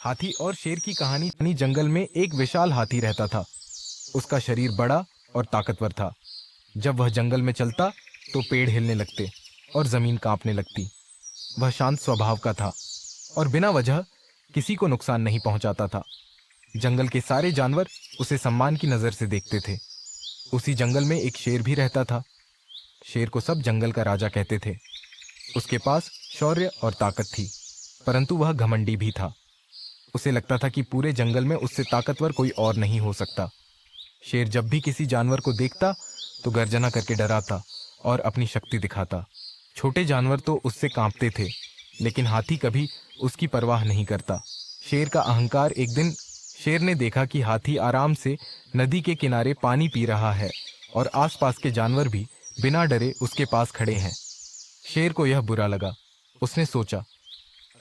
हाथी और शेर की कहानी। जंगल में एक विशाल हाथी रहता था। उसका शरीर बड़ा और ताकतवर था। जब वह जंगल में चलता तो पेड़ हिलने लगते और जमीन कांपने लगती। वह शांत स्वभाव का था और बिना वजह किसी को नुकसान नहीं पहुंचाता था। जंगल के सारे जानवर उसे सम्मान की नजर से देखते थे। उसी जंगल में एक शेर भी रहता था। शेर को सब जंगल का राजा कहते थे। उसके पास शौर्य और ताकत थी, परंतु वह घमंडी भी था। उसे लगता था कि पूरे जंगल में उससे ताकतवर कोई और नहीं हो सकता। शेर जब भी किसी जानवर को देखता तो गर्जना करके डराता और अपनी शक्ति दिखाता। छोटे जानवर तो उससे कांपते थे, लेकिन हाथी कभी उसकी परवाह नहीं करता। शेर का अहंकार। एक दिन शेर ने देखा कि हाथी आराम से नदी के किनारे पानी पी रहा है और आसपास के जानवर भी बिना डरे उसके पास खड़े हैं। शेर को यह बुरा लगा। उसने सोचा,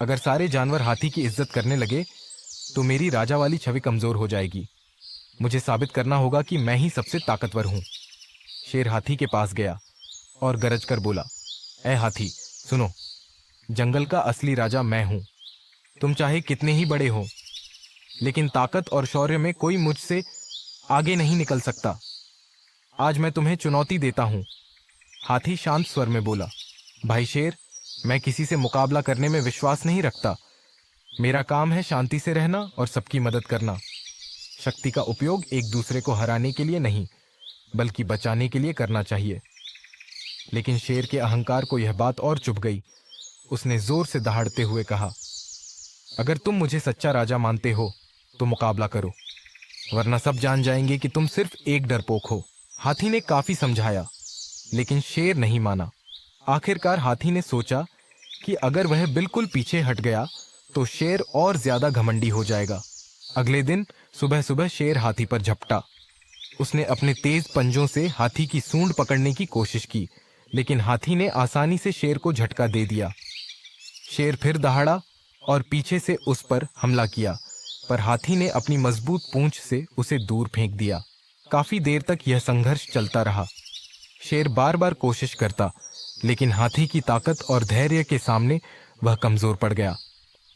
अगर सारे जानवर हाथी की इज्जत करने लगे तो मेरी राजा वाली छवि कमजोर हो जाएगी। मुझे साबित करना होगा कि मैं ही सबसे ताकतवर हूं। शेर हाथी के पास गया और गरज कर बोला, ऐ हाथी सुनो, जंगल का असली राजा मैं हूं। तुम चाहे कितने ही बड़े हो, लेकिन ताकत और शौर्य में कोई मुझसे आगे नहीं निकल सकता। आज मैं तुम्हें चुनौती देता हूं। हाथी शांत स्वर में बोला, भाई शेर, मैं किसी से मुकाबला करने में विश्वास नहीं रखता। मेरा काम है शांति से रहना और सबकी मदद करना। शक्ति का उपयोग एक दूसरे को हराने के लिए नहीं, बल्कि बचाने के लिए करना चाहिए। लेकिन शेर के अहंकार को यह बात और चुभ गई। उसने जोर से दहाड़ते हुए कहा, अगर तुम मुझे सच्चा राजा मानते हो तो मुकाबला करो, वरना सब जान जाएंगे कि तुम सिर्फ एक डरपोक हो। हाथी ने काफी समझाया, लेकिन शेर नहीं माना। आखिरकार हाथी ने सोचा कि अगर वह बिल्कुल पीछे हट गया तो शेर और ज्यादा घमंडी हो जाएगा। अगले दिन सुबह सुबह शेर हाथी पर झपटा। उसने अपने तेज पंजों से हाथी की सूंड पकड़ने की कोशिश की, लेकिन हाथी ने आसानी से शेर को झटका दे दिया। शेर फिर दहाड़ा और पीछे से उस पर हमला किया, पर हाथी ने अपनी मजबूत पूंछ से उसे दूर फेंक दिया। काफी देर तक यह संघर्ष चलता रहा। शेर बार बार कोशिश करता, लेकिन हाथी की ताकत और धैर्य के सामने वह कमजोर पड़ गया।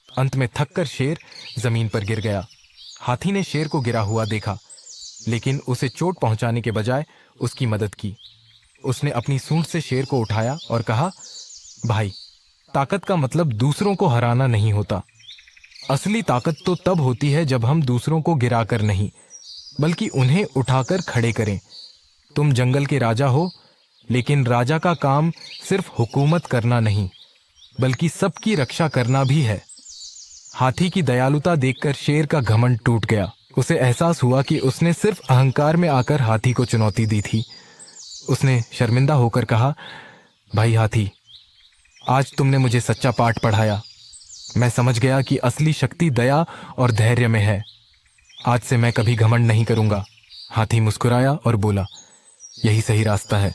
अंत में थककर शेर जमीन पर गिर गया। हाथी ने शेर को गिरा हुआ देखा, लेकिन उसे चोट पहुंचाने के बजाय उसकी मदद की। उसने अपनी सूंड से शेर को उठाया और कहा, भाई, ताकत का मतलब दूसरों को हराना नहीं होता। असली ताकत तो तब होती है जब हम दूसरों को गिराकर नहीं, बल्कि उन्हें उठाकर खड़े करें। तुम जंगल के राजा हो, लेकिन राजा का काम सिर्फ हुकूमत करना नहीं, बल्कि सबकी रक्षा करना भी है। हाथी की दयालुता देखकर शेर का घमंड टूट गया। उसे एहसास हुआ कि उसने सिर्फ अहंकार में आकर हाथी को चुनौती दी थी। उसने शर्मिंदा होकर कहा, भाई हाथी, आज तुमने मुझे सच्चा पाठ पढ़ाया। मैं समझ गया कि असली शक्ति दया और धैर्य में है। आज से मैं कभी घमंड नहीं करूंगा। हाथी मुस्कुराया और बोला, यही सही रास्ता है।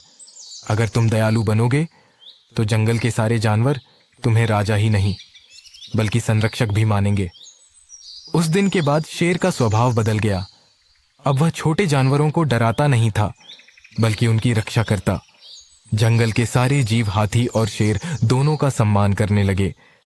अगर तुम दयालु बनोगे तो जंगल के सारे जानवर तुम्हें राजा ही नहीं, बल्कि संरक्षक भी मानेंगे। उस दिन के बाद शेर का स्वभाव बदल गया। अब वह छोटे जानवरों को डराता नहीं था, बल्कि उनकी रक्षा करता। जंगल के सारे जीव हाथी और शेर दोनों का सम्मान करने लगे।